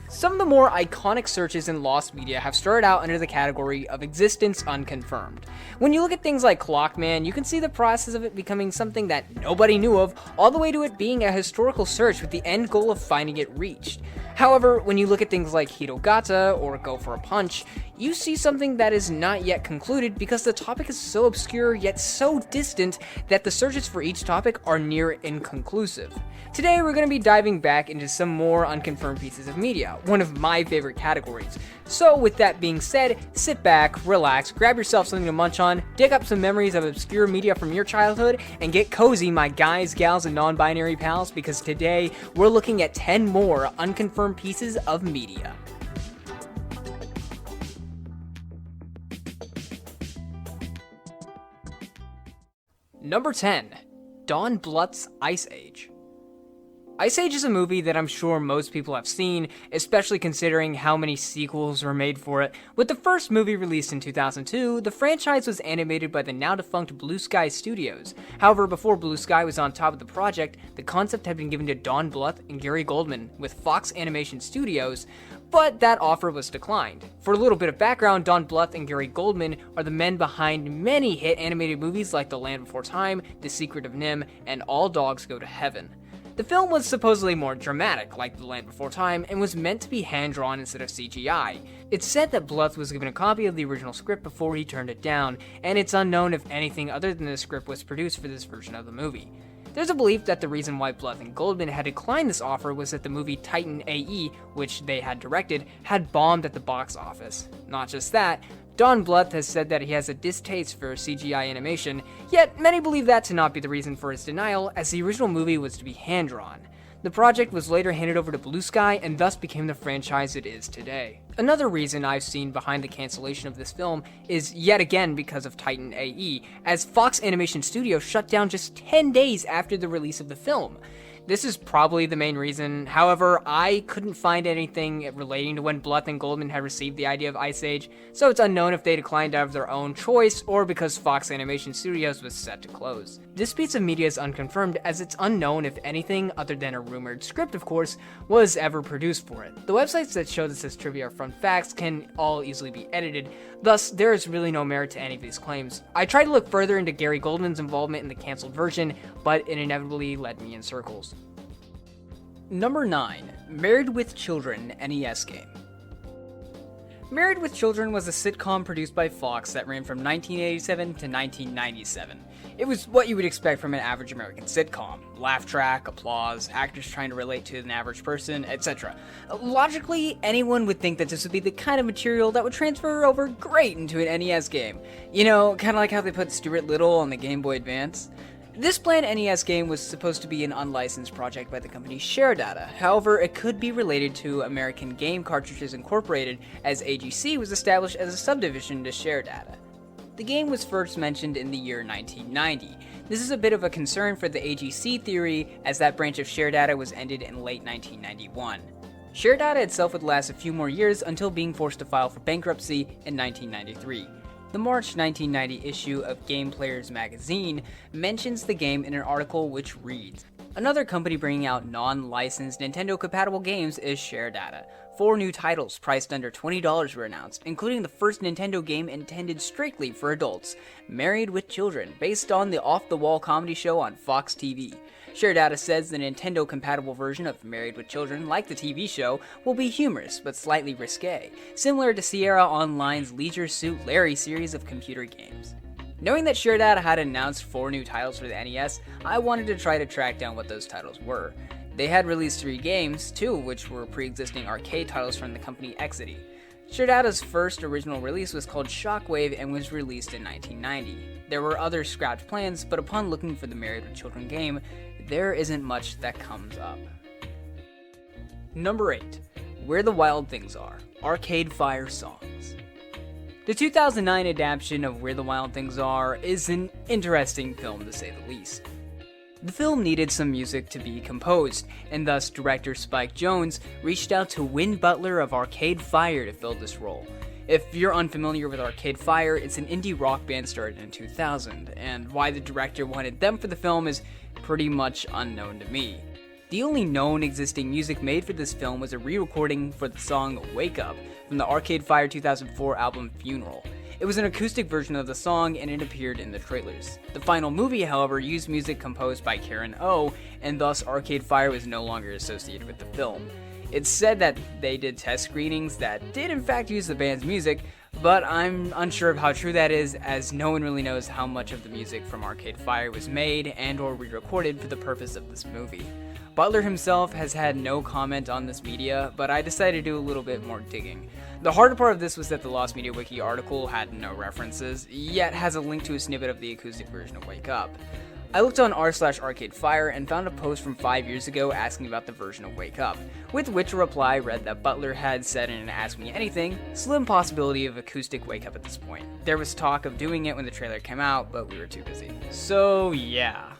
Some of the more iconic searches in lost media have started out under the category of existence unconfirmed. When you look at things like Clockman, you can see the process of it becoming something that nobody knew of, all the way to it being a historical search with the end goal of finding it reached. However, when you look at things like Hitogata or Go for a Punch, you see something that is not yet concluded because the topic is so obscure yet so distant that the searches for each topic are near inconclusive. Today we're going to be diving back into some more unconfirmed pieces of media, one of my favorite categories. So with that being said, sit back, relax, grab yourself something to munch on, dig up some memories of obscure media from your childhood, and get cozy, my guys, gals, and non-binary pals, because today we're looking at 10 more unconfirmed pieces of media. Number 10. Don Bluth's Ice Age. Ice Age is a movie that I'm sure most people have seen, especially considering how many sequels were made for it. With the first movie released in 2002, the franchise was animated by the now-defunct Blue Sky Studios. However, before Blue Sky was on top of the project, the concept had been given to Don Bluth and Gary Goldman with Fox Animation Studios, but that offer was declined. For a little bit of background, Don Bluth and Gary Goldman are the men behind many hit animated movies like The Land Before Time, The Secret of Nim, and All Dogs Go to Heaven. The film was supposedly more dramatic, like The Land Before Time, and was meant to be hand-drawn instead of CGI. It's said that Bluth was given a copy of the original script before he turned it down, and it's unknown if anything other than the script was produced for this version of the movie. There's a belief that the reason why Bluth and Goldman had declined this offer was that the movie Titan AE, which they had directed, had bombed at the box office. Not just that, Don Bluth has said that he has a distaste for CGI animation, yet many believe that to not be the reason for his denial, as the original movie was to be hand-drawn. The project was later handed over to Blue Sky and thus became the franchise it is today. Another reason I've seen behind the cancellation of this film is yet again because of Titan AE, as Fox Animation Studios shut down just 10 days after the release of the film. This is probably the main reason. However, I couldn't find anything relating to when Bluth and Goldman had received the idea of Ice Age, so it's unknown if they declined out of their own choice or because Fox Animation Studios was set to close. This piece of media is unconfirmed, as it's unknown if anything, other than a rumored script of course, was ever produced for it. The websites that show this as trivia or fun facts can all easily be edited, thus there is really no merit to any of these claims. I tried to look further into Gary Goldman's involvement in the cancelled version, but it inevitably led me in circles. Number 9. Married with Children NES game. Married with Children was a sitcom produced by Fox that ran from 1987 to 1997. It was what you would expect from an average American sitcom. Laugh track, applause, actors trying to relate to an average person, etc. Logically, anyone would think that this would be the kind of material that would transfer over great into an NES game. You know, kind of like how they put Stuart Little on the Game Boy Advance. This planned NES game was supposed to be an unlicensed project by the company ShareData. However, it could be related to American Game Cartridges Incorporated, as AGC was established as a subdivision to ShareData. The game was first mentioned in the year 1990. This is a bit of a concern for the AGC theory, as that branch of ShareData was ended in late 1991. ShareData itself would last a few more years until being forced to file for bankruptcy in 1993. The March 1990 issue of Game Players magazine mentions the game in an article which reads, "Another company bringing out non-licensed Nintendo-compatible games is ShareData. 4 new titles priced under $20 were announced, including the first Nintendo game intended strictly for adults, Married with Children, based on the off-the-wall comedy show on Fox TV. ShareData says the Nintendo-compatible version of Married with Children, like the TV show, will be humorous but slightly risque, similar to Sierra Online's Leisure Suit Larry series of computer games." Knowing that ShareData had announced 4 new titles for the NES, I wanted to try to track down what those titles were. They had released 3 games, 2 of which were pre-existing arcade titles from the company Exidy. ShareData's first original release was called Shockwave and was released in 1990. There were other scrapped plans, but upon looking for the Married with Children game, there isn't much that comes up. Number 8. Where the Wild Things Are, Arcade Fire Songs. The 2009 adaptation of Where the Wild Things Are is an interesting film to say the least. The film needed some music to be composed, and thus director Spike Jonze reached out to Win Butler of Arcade Fire to fill this role. If you're unfamiliar with Arcade Fire, it's an indie rock band started in 2000, and why the director wanted them for the film is pretty much unknown to me. The only known existing music made for this film was a re-recording for the song Wake Up from the Arcade Fire 2004 album Funeral. It was an acoustic version of the song and it appeared in the trailers. The final movie, however, used music composed by Karen O, and thus Arcade Fire was no longer associated with the film. It's said that they did test screenings that did in fact use the band's music, but I'm unsure of how true that is, as no one really knows how much of the music from Arcade Fire was made and or re-recorded for the purpose of this movie. Butler himself has had no comment on this media, but I decided to do a little bit more digging. The harder part of this was that the Lost Media Wiki article had no references, yet has a link to a snippet of the acoustic version of Wake Up. I looked on r/ArcadeFire and found a post from 5 years ago asking about the version of Wake Up, with which a reply read that Butler had said in an Ask Me Anything, slim possibility of acoustic Wake Up at this point. There was talk of doing it when the trailer came out, but we were too busy. So yeah.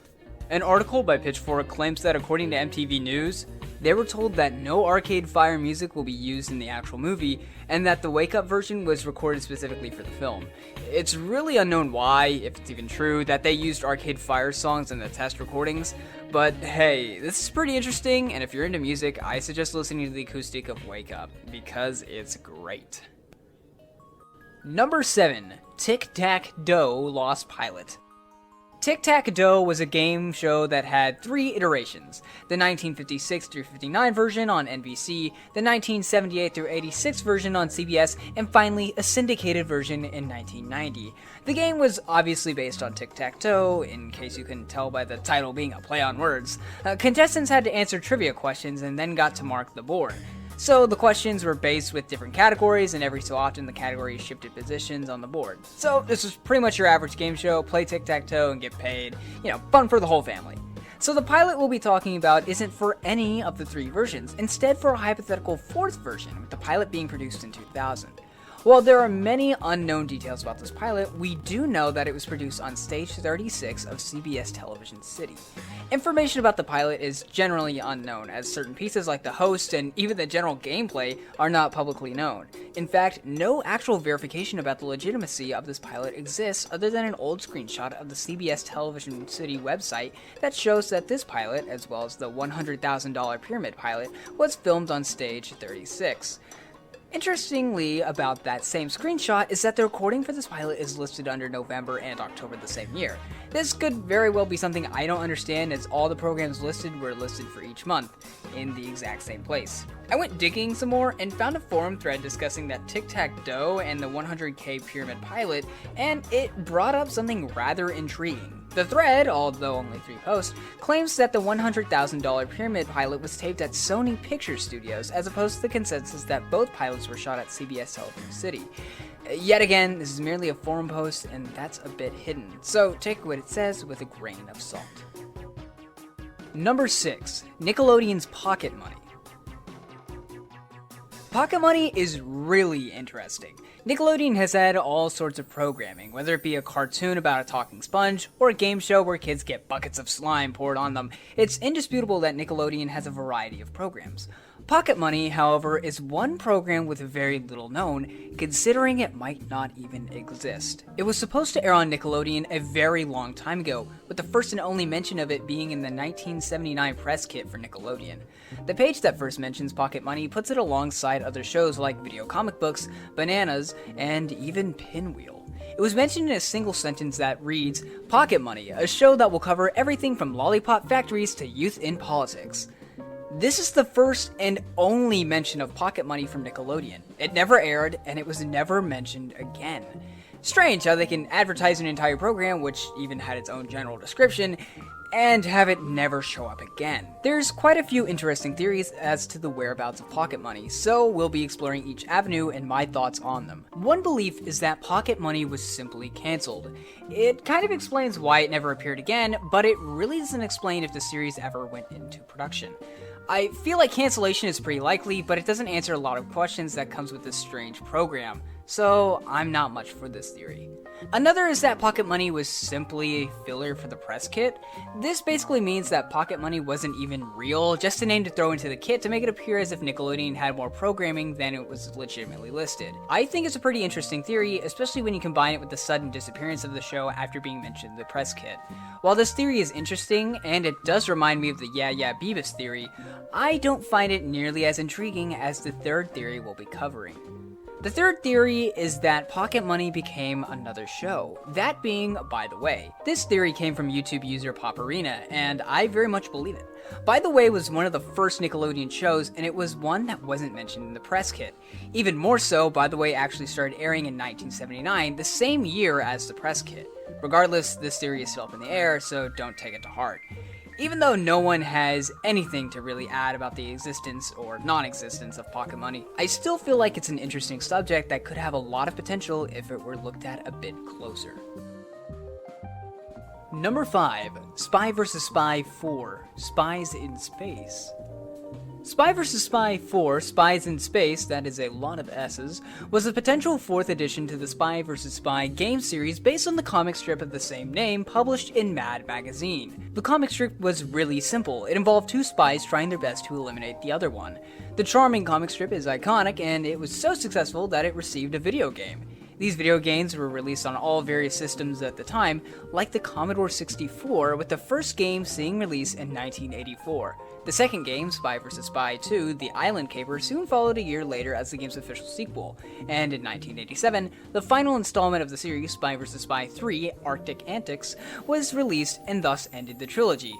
An article by Pitchfork claims that according to MTV News, they were told that no Arcade Fire music will be used in the actual movie, and that the Wake Up version was recorded specifically for the film. It's really unknown why, if it's even true, that they used Arcade Fire songs in the test recordings, but hey, this is pretty interesting, and if you're into music, I suggest listening to the acoustic of Wake Up, because it's great. Number 7. Tic-Tac-Dough Lost Pilot. Tic-Tac-Dough was a game show that had 3 iterations: the 1956 through 59 version on NBC, the 1978 through 86 version on CBS, and finally a syndicated version in 1990. The game was obviously based on Tic-Tac-Toe, in case you couldn't tell by the title being a play on words. Contestants had to answer trivia questions and then got to mark the board. So the questions were based with different categories, and every so often the categories shifted positions on the board. So this was pretty much your average game show: play tic-tac-toe and get paid. Fun for the whole family. So the pilot we'll be talking about isn't for any of the 3 versions, instead for a hypothetical 4th version, with the pilot being produced in 2000. While there are many unknown details about this pilot, we do know that it was produced on Stage 36 of CBS Television City. Information about the pilot is generally unknown, as certain pieces like the host and even the general gameplay are not publicly known. In fact, no actual verification about the legitimacy of this pilot exists other than an old screenshot of the CBS Television City website that shows that this pilot, as well as the $100,000 Pyramid pilot, was filmed on Stage 36. Interestingly about that same screenshot is that the recording for this pilot is listed under November and October the same year. This could very well be something I don't understand, as all the programs listed were listed for each month, in the exact same place. I went digging some more and found a forum thread discussing that Tic-Tac-Dough and the 100K Pyramid pilot, and it brought up something rather intriguing. The thread, although only 3 posts, claims that the $100,000 Pyramid pilot was taped at Sony Pictures Studios, as opposed to the consensus that both pilots were shot at CBS Television City. Yet again, this is merely a forum post, and that's a bit hidden, so take what it says with a grain of salt. Number 6. Nickelodeon's Pocket Money. Pocket Money is really interesting. Nickelodeon has had all sorts of programming, whether it be a cartoon about a talking sponge, or a game show where kids get buckets of slime poured on them. It's indisputable that Nickelodeon has a variety of programs. Pocket Money, however, is one program with very little known, considering it might not even exist. It was supposed to air on Nickelodeon a very long time ago, with the first and only mention of it being in the 1979 press kit for Nickelodeon. The page that first mentions Pocket Money puts it alongside other shows like Video Comic Books, Bananas, and even Pinwheel. It was mentioned in a single sentence that reads, "Pocket Money, a show that will cover everything from lollipop factories to youth in politics." This is the first and only mention of Pocket Money from Nickelodeon. It never aired, and it was never mentioned again. Strange how they can advertise an entire program, which even had its own general description, and have it never show up again. There's quite a few interesting theories as to the whereabouts of Pocket Money, so we'll be exploring each avenue and my thoughts on them. One belief is that Pocket Money was simply cancelled. It kind of explains why it never appeared again, but it really doesn't explain if the series ever went into production. I feel like cancellation is pretty likely, but it doesn't answer a lot of questions that comes with this strange program. so I'm not much for this theory. Another is that Pocket Money was simply a filler for the press kit. This basically means that Pocket Money wasn't even real, just a name to throw into the kit to make it appear as if Nickelodeon had more programming than it was legitimately listed. I think it's a pretty interesting theory, especially when you combine it with the sudden disappearance of the show after being mentioned in the press kit. While this theory is interesting, and it does remind me of the Yeah Yeah Beavis theory, I don't find it nearly as intriguing as the third theory we'll be covering. The third theory is that Pocket Money became another show. That being, By the Way. This theory came from YouTube user Paparina, and I very much believe it. By the Way was one of the first Nickelodeon shows, and it was one that wasn't mentioned in the press kit. Even more so, By the Way actually started airing in 1979, the same year as the press kit. Regardless, this theory is still up in the air, so don't take it to heart. Even though no one has anything to really add about the existence or non-existence of Pocket Money, I still feel like it's an interesting subject that could have a lot of potential if it were looked at a bit closer. Number 5. Spy vs. Spy 4. Spies in Space. Spy vs. Spy 4, Spies in Space, that is a lot of S's, was a potential fourth addition to the Spy vs. Spy game series based on the comic strip of the same name published in Mad magazine. The comic strip was really simple. It involved two spies trying their best to eliminate the other one. The charming comic strip is iconic, and it was so successful that it received a video game. These video games were released on all various systems at the time, like the Commodore 64, with the first game seeing release in 1984. The second game, Spy vs. Spy 2, The Island Caper, soon followed a year later as the game's official sequel, and in 1987, the final installment of the series, Spy vs. Spy 3, Arctic Antics, was released and thus ended the trilogy.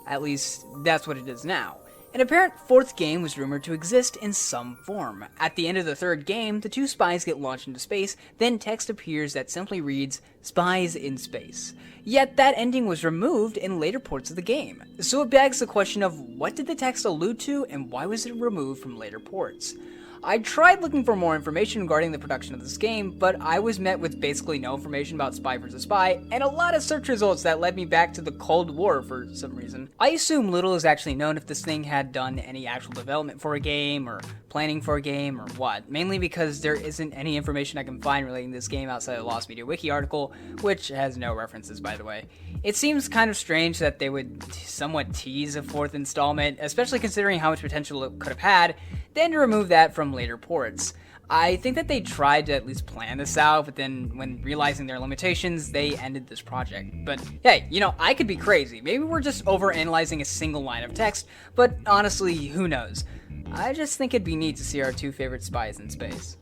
At least, that's what it is now. An apparent fourth game was rumored to exist in some form. At the end of the third game, the two spies get launched into space, then text appears that simply reads, Spies in Space. Yet that ending was removed in later ports of the game. So it begs the question of what did the text allude to and why was it removed from later ports? I tried looking for more information regarding the production of this game, but I was met with basically no information about Spy vs. Spy, and a lot of search results that led me back to the Cold War for some reason. I assume little is actually known if this thing had done any actual development for a game, or planning for a game, or what, mainly because there isn't any information I can find relating to this game outside of the Lost Media Wiki article, which has no references by the way. It seems kind of strange that they would somewhat tease a fourth installment, especially considering how much potential it could have had, then to remove that from later ports. I think that they tried to at least plan this out, but then when realizing their limitations, they ended this project. But hey, I could be crazy. Maybe we're just overanalyzing a single line of text, but honestly, who knows? I just think it'd be neat to see our two favorite spies in space.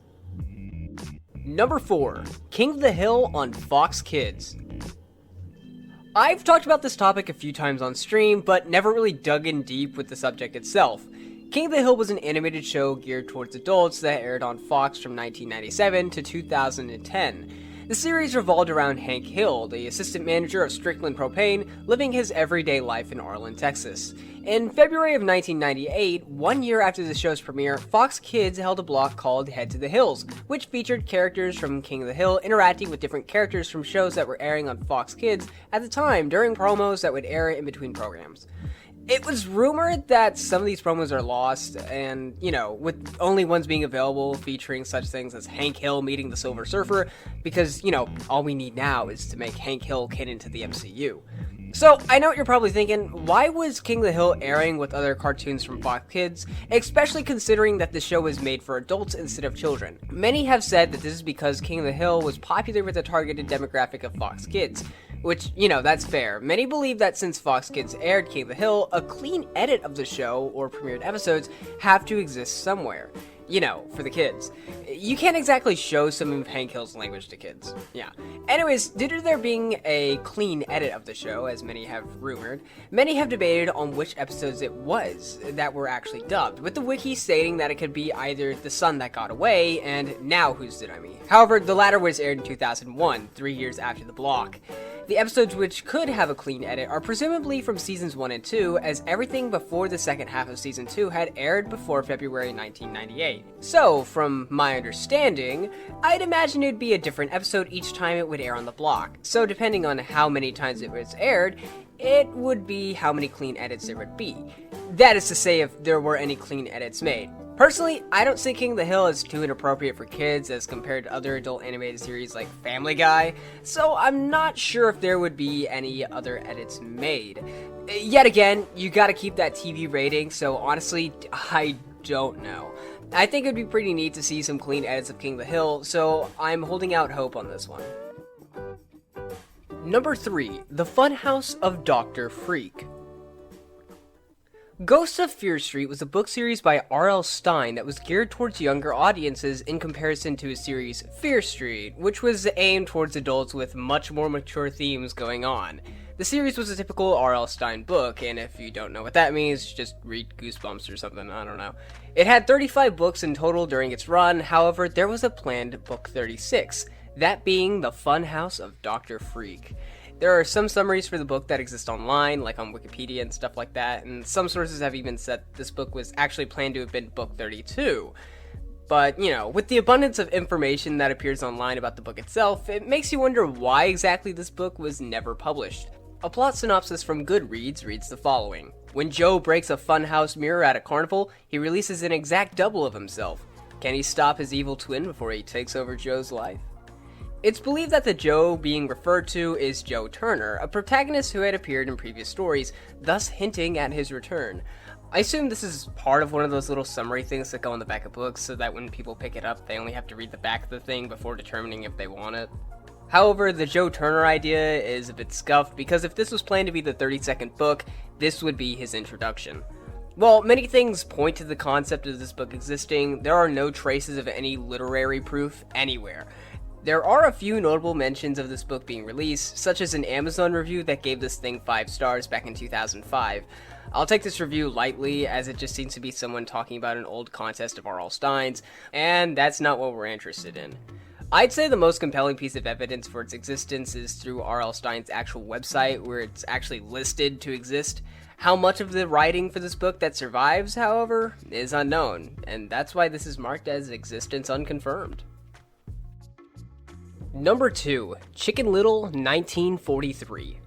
Number 4. King of the Hill on Fox Kids. I've talked about this topic a few times on stream, but never really dug in deep with the subject itself. King of the Hill was an animated show geared towards adults that aired on Fox from 1997 to 2010. The series revolved around Hank Hill, the assistant manager of Strickland Propane, living his everyday life in Arlen, Texas. In February of 1998, 1 year after the show's premiere, Fox Kids held a block called Head to the Hills, which featured characters from King of the Hill interacting with different characters from shows that were airing on Fox Kids at the time during promos that would air in between programs. It was rumored that some of these promos are lost, and, with only ones being available featuring such things as Hank Hill meeting the Silver Surfer, because, all we need now is to make Hank Hill canon to the MCU. So, I know what you're probably thinking, why was King of the Hill airing with other cartoons from Fox Kids, especially considering that the show was made for adults instead of children? Many have said that this is because King of the Hill was popular with the targeted demographic of Fox Kids. Which, that's fair. Many believe that since Fox Kids aired King of the Hill, a clean edit of the show, or premiered episodes, have to exist somewhere. For the kids. You can't exactly show some of Hank Hill's language to kids. Yeah. Anyways, due to there being a clean edit of the show, as many have rumored, many have debated on which episodes it was that were actually dubbed, with the wiki stating that it could be either The Son That Got Away and Now Who's Did I Mean. However, the latter was aired in 2001, 3 years after the block. The episodes which could have a clean edit are presumably from seasons 1 and 2, as everything before the second half of season 2 had aired before February 1998. So, from my understanding, I'd imagine it'd be a different episode each time it would air on the block. So depending on how many times it was aired, it would be how many clean edits there would be. That is to say, if there were any clean edits made. Personally, I don't see King of the Hill as too inappropriate for kids as compared to other adult animated series like Family Guy, so I'm not sure if there would be any other edits made. Yet again, you gotta keep that TV rating, so honestly, I don't know. I think it'd be pretty neat to see some clean edits of King of the Hill, so I'm holding out hope on this one. Number 3, The Funhouse of Dr. Freek. Ghosts of Fear Street was a book series by R.L. Stine that was geared towards younger audiences in comparison to his series Fear Street, which was aimed towards adults with much more mature themes going on. The series was a typical R.L. Stine book, and if you don't know what that means, just read Goosebumps or something, I don't know. It had 35 books in total during its run, however, there was a planned book 36, that being The Funhouse of Dr. Freek. There are some summaries for the book that exist online, like on Wikipedia and stuff like that, and some sources have even said this book was actually planned to have been book 32. But, you know, with the abundance of information that appears online about the book itself, it makes you wonder why exactly this book was never published. A plot synopsis from Goodreads reads the following. When Joe breaks a funhouse mirror at a carnival, he releases an exact double of himself. Can he stop his evil twin before he takes over Joe's life? It's believed that the Joe being referred to is Joe Turner, a protagonist who had appeared in previous stories, thus hinting at his return. I assume this is part of one of those little summary things that go on the back of books so that when people pick it up, they only have to read the back of the thing before determining if they want it. However, the Joe Turner idea is a bit scuffed because if this was planned to be the 32nd book, this would be his introduction. While many things point to the concept of this book existing, there are no traces of any literary proof anywhere. There are a few notable mentions of this book being released, such as an Amazon review that gave this thing 5 stars back in 2005. I'll take this review lightly, as it just seems to be someone talking about an old contest of R.L. Stine's, and that's not what we're interested in. I'd say the most compelling piece of evidence for its existence is through R.L. Stine's actual website, where it's actually listed to exist. How much of the writing for this book that survives, however, is unknown, and that's why this is marked as existence unconfirmed. Number 2, Chicken Little 1943.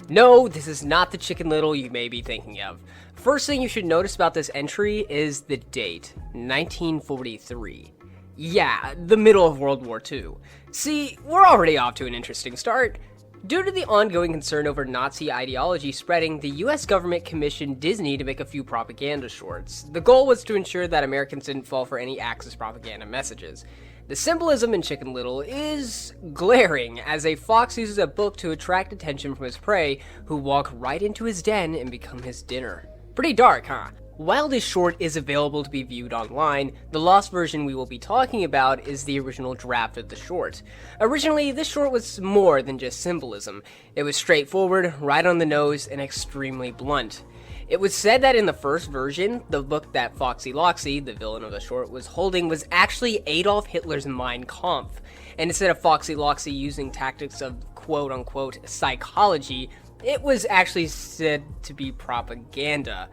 No, this is not the Chicken Little you may be thinking of. First thing you should notice about this entry is the date, 1943. Yeah, the middle of World War II. See, we're already off to an interesting start. Due to the ongoing concern over Nazi ideology spreading, the US government commissioned Disney to make a few propaganda shorts. The goal was to ensure that Americans didn't fall for any Axis propaganda messages. The symbolism in Chicken Little is glaring, as a fox uses a book to attract attention from his prey, who walk right into his den and become his dinner. Pretty dark, huh? While this short is available to be viewed online, the lost version we will be talking about is the original draft of the short. Originally, this short was more than just symbolism. It was straightforward, right on the nose, and extremely blunt. It was said that in the first version, the book that Foxy Loxy, the villain of the short, was holding was actually Adolf Hitler's Mein Kampf, and instead of Foxy Loxy using tactics of quote-unquote psychology, it was actually said to be propaganda.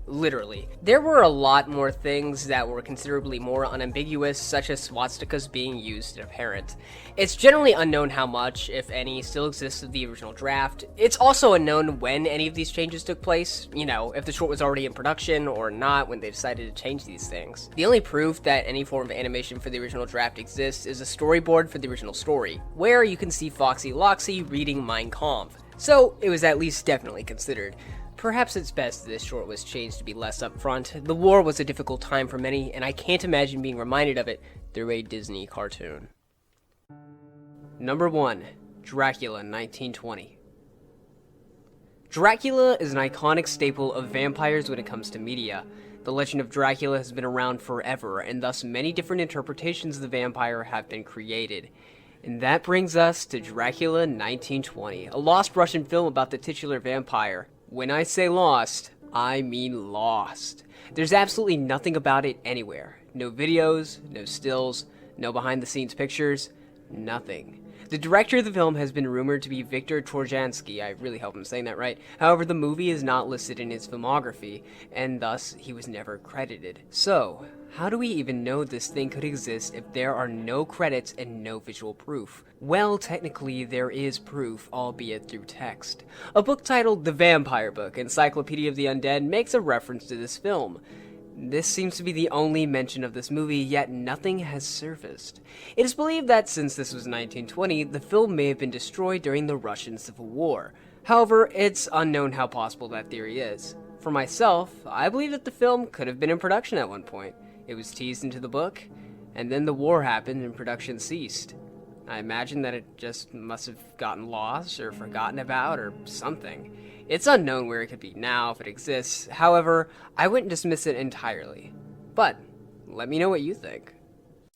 Literally. There were a lot more things that were considerably more unambiguous, such as swastikas being used and apparent. It's generally unknown how much, if any, still exists of the original draft. It's also unknown when any of these changes took place, you know, if the short was already in production or not when they decided to change these things. The only proof that any form of animation for the original draft exists is a storyboard for the original story, where you can see Foxy Loxy reading Mein Kampf. So, it was at least definitely considered. Perhaps it's best this short was changed to be less upfront. The war was a difficult time for many, and I can't imagine being reminded of it through a Disney cartoon. Number 1, Dracula 1920. Dracula is an iconic staple of vampires when it comes to media. The legend of Dracula has been around forever, and thus many different interpretations of the vampire have been created. And that brings us to Dracula 1920, a lost Russian film about the titular vampire. When I say lost, I mean lost. There's absolutely nothing about it anywhere. No videos, no stills, no behind-the-scenes pictures, nothing. The director of the film has been rumored to be Viktor Trojansky. I really hope I'm saying that right. However, the movie is not listed in his filmography, and thus he was never credited. So, how do we even know this thing could exist if there are no credits and no visual proof? Well, technically there is proof, albeit through text. A book titled The Vampire Book, Encyclopedia of the Undead, makes a reference to this film. This seems to be the only mention of this movie, yet nothing has surfaced. It is believed that since this was 1920, the film may have been destroyed during the Russian Civil War. However, it's unknown how possible that theory is. For myself, I believe that the film could have been in production at one point. It was teased into the book, and then the war happened and production ceased. I imagine that it just must have gotten lost or forgotten about or something. It's unknown where it could be now if it exists. However, I wouldn't dismiss it entirely. But let me know what you think.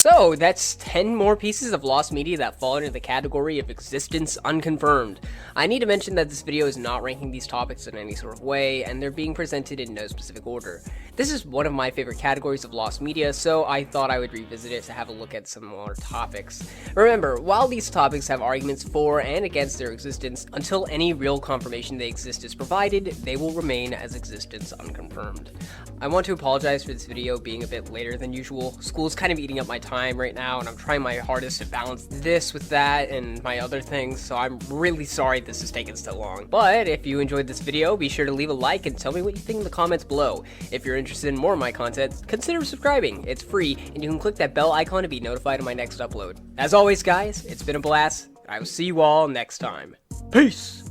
So, that's 10 more pieces of lost media that fall into the category of existence unconfirmed. I need to mention that this video is not ranking these topics in any sort of way, and they're being presented in no specific order. This is one of my favorite categories of lost media, so I thought I would revisit it to have a look at some more topics. Remember, while these topics have arguments for and against their existence, until any real confirmation they exist is provided, they will remain as existence unconfirmed. I want to apologize for this video being a bit later than usual. School's kind of eating up my time right now, and I'm trying my hardest to balance this with that and my other things, so I'm really sorry this has taken so long. But if you enjoyed this video, be sure to leave a like and tell me what you think in the comments below. If you're interested in more of my content, consider subscribing. It's free, and you can click that bell icon to be notified of my next upload. As always, guys, it's been a blast. I will see you all next time. Peace!